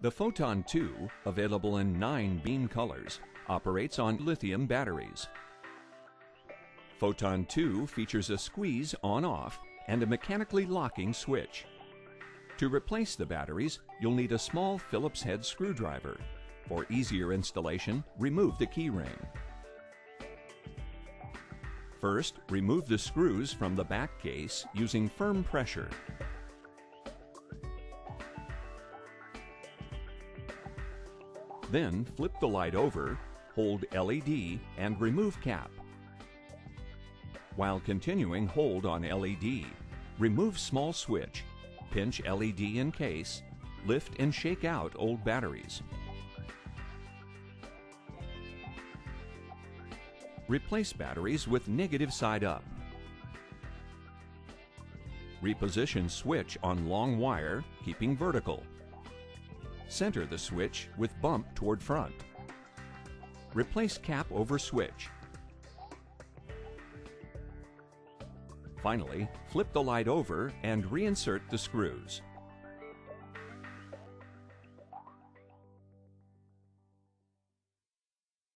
The Photon 2, available in 9 beam colors, operates on lithium batteries. Photon 2 features a squeeze on-off and a mechanically locking switch. To replace the batteries, you'll need a small Phillips head screwdriver. For easier installation, remove the key ring. First, remove the screws from the back case using firm pressure. Then flip the light over, hold LED, and remove cap. While continuing hold on LED, remove small switch, pinch LED in case, lift and shake out old batteries. Replace batteries with negative side up. Reposition switch on long wire, keeping vertical. Center the switch with bump toward front. Replace cap over switch. Finally, flip the light over and reinsert the screws.